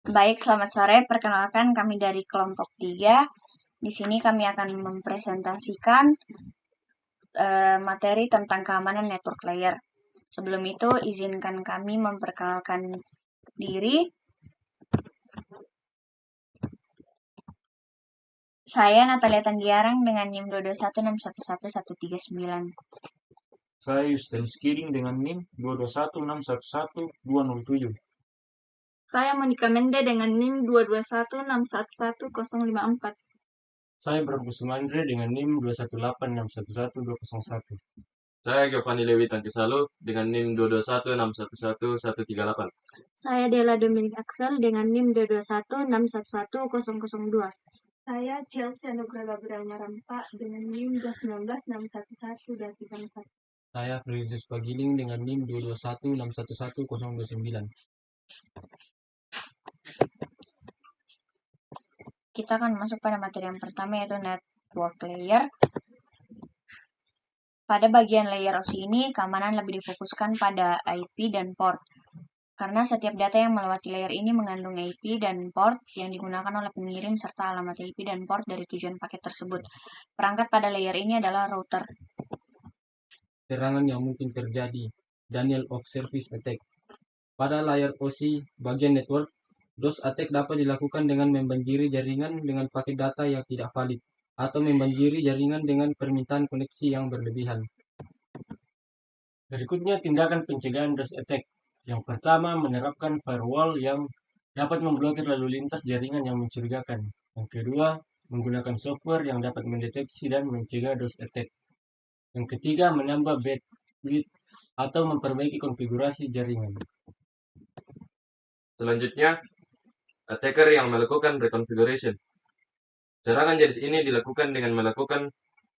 Baik, selamat sore. Perkenalkan kami dari kelompok 3. Di sini kami akan mempresentasikan materi tentang keamanan network layer. Sebelum itu, izinkan kami memperkenalkan diri. Saya Natalia Tanggiarang dengan NIM 221611139. Saya Yustianus Kiring dengan NIM 221611207. Saya Monica Mende dengan NIM 221611054. Saya Prabu Sumandre dengan NIM 218611201. Saya Giovanni Lewi Tangkisalo dengan NIM 221611138. Saya Dela Dominic Axel dengan NIM 221611002. Saya Chelsea Anugrah Gabriel Marampa dengan NIM 219611234. Saya Frisius Pagiling dengan NIM 221611029. Kita akan masuk pada materi yang pertama, yaitu network layer. Pada bagian layer OSI ini, keamanan lebih difokuskan pada IP dan port. Karena setiap data yang melewati layer ini mengandung IP dan port yang digunakan oleh pengirim serta alamat IP dan port dari tujuan paket tersebut. Perangkat pada layer ini adalah router. Serangan yang mungkin terjadi, denial of service attack. Pada layar OSI bagian network, DOS attack dapat dilakukan dengan membanjiri jaringan dengan paket data yang tidak valid, atau membanjiri jaringan dengan permintaan koneksi yang berlebihan. Berikutnya tindakan pencegahan DOS attack. Yang pertama, menerapkan firewall yang dapat memblokir lalu lintas jaringan yang mencurigakan. Yang kedua, menggunakan software yang dapat mendeteksi dan mencegah DOS attack. Yang ketiga, menambah bandwidth atau memperbaiki konfigurasi jaringan. Selanjutnya, attacker yang melakukan reconfiguration. Serangan jenis ini dilakukan dengan melakukan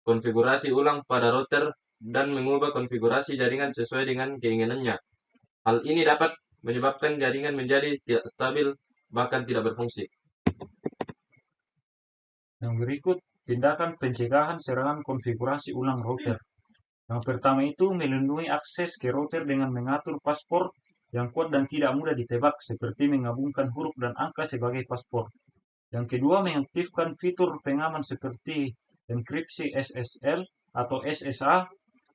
konfigurasi ulang pada router dan mengubah konfigurasi jaringan sesuai dengan keinginannya. Hal ini dapat menyebabkan jaringan menjadi tidak stabil, bahkan tidak berfungsi. Yang berikut, tindakan pencegahan serangan konfigurasi ulang router. Yang pertama itu melindungi akses ke router dengan mengatur paspor yang kuat dan tidak mudah ditebak, seperti menggabungkan huruf dan angka sebagai paspor. Yang kedua, mengaktifkan fitur pengaman seperti enkripsi SSL atau SSA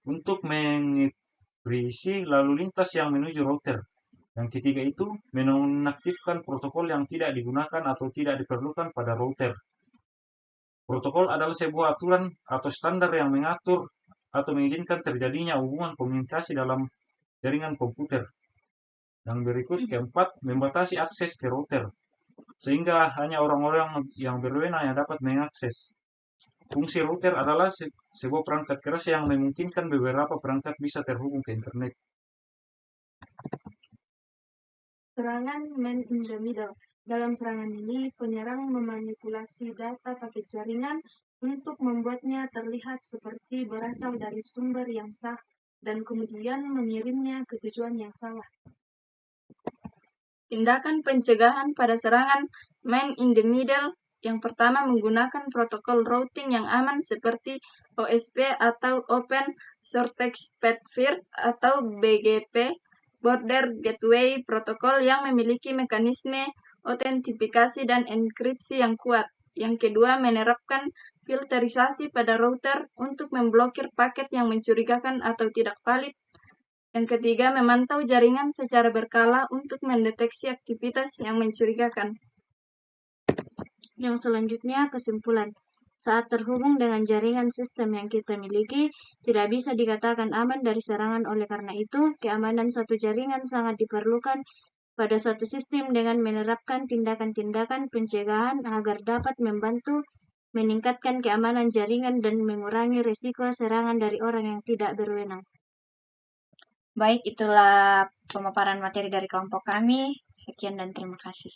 untuk mengekripsi lalu lintas yang menuju router. Yang ketiga itu, menonaktifkan protokol yang tidak digunakan atau tidak diperlukan pada router. Protokol adalah sebuah aturan atau standar yang mengatur atau mengizinkan terjadinya hubungan komunikasi dalam jaringan komputer. Yang berikut, keempat, membatasi akses ke router, sehingga hanya orang-orang yang berwenang yang dapat mengakses. Fungsi router adalah sebuah perangkat keras yang memungkinkan beberapa perangkat bisa terhubung ke internet. Serangan man in the middle. Dalam serangan ini, penyerang memanipulasi data paket jaringan untuk membuatnya terlihat seperti berasal dari sumber yang sah dan kemudian mengirimnya ke tujuan yang salah. Tindakan pencegahan pada serangan man in the middle. Yang pertama, menggunakan protokol routing yang aman seperti OSP atau Open Shorttext Path atau BGP, Border Gateway Protocol yang memiliki mekanisme autentifikasi dan enkripsi yang kuat. Yang kedua, menerapkan filterisasi pada router untuk memblokir paket yang mencurigakan atau tidak valid. Yang ketiga, memantau jaringan secara berkala untuk mendeteksi aktivitas yang mencurigakan. Yang selanjutnya, kesimpulan. Saat terhubung dengan jaringan sistem yang kita miliki, tidak bisa dikatakan aman dari serangan. Oleh karena itu, keamanan suatu jaringan sangat diperlukan pada suatu sistem dengan menerapkan tindakan-tindakan pencegahan agar dapat membantu meningkatkan keamanan jaringan dan mengurangi risiko serangan dari orang yang tidak berwenang. Baik, itulah pemaparan materi dari kelompok kami. Sekian dan terima kasih.